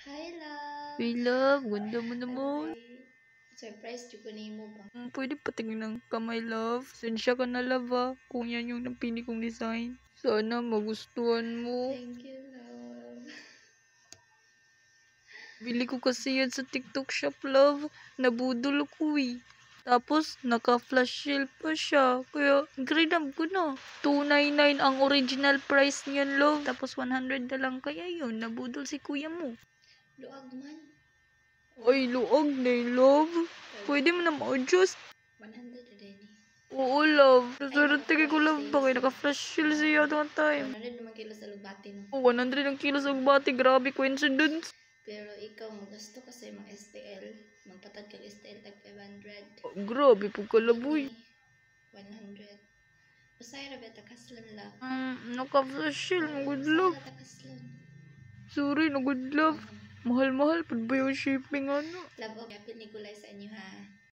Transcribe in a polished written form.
Hi, love. Hey love, ganda mo naman. Surprise, di ko nimo ba? Pwede patingin ng kamay love. Sensya ka na love kung yan yung napili kong design. Sana magustuhan mo. Thank you, love. Bili ko kasi yan sa TikTok shop love. Nabudol ko Tapos, naka-flash sale pa siya. Kaya, grab ko na. 299 ang original price niyan, love. Tapos, 100 na lang. Kaya yun, nabudol si kuya mo. Luag man. Ay, luog na love. Pwede mo na ma-adjust. 100 na din. Oo, love. Nasarate naka-flash ko love sale ba? Kaya siya. naka-flash sale siya doon time. 100 naman kilo sa lugbati, no? 100 ang kilos ng bati. Grabe coincidence. Pero ikaw, gusto kasi mga STL. Magpatag kang STL tag 500. Grabe po kalaboy. 100. Usay ra beta kaslan la. Naka-flash sale. Good love. Usay ra kaslan. Sorry, good love. Mahal-mahal. Pag ba yung shipping ano? Love, okay. Apil ni Gulay sa inyo, ha?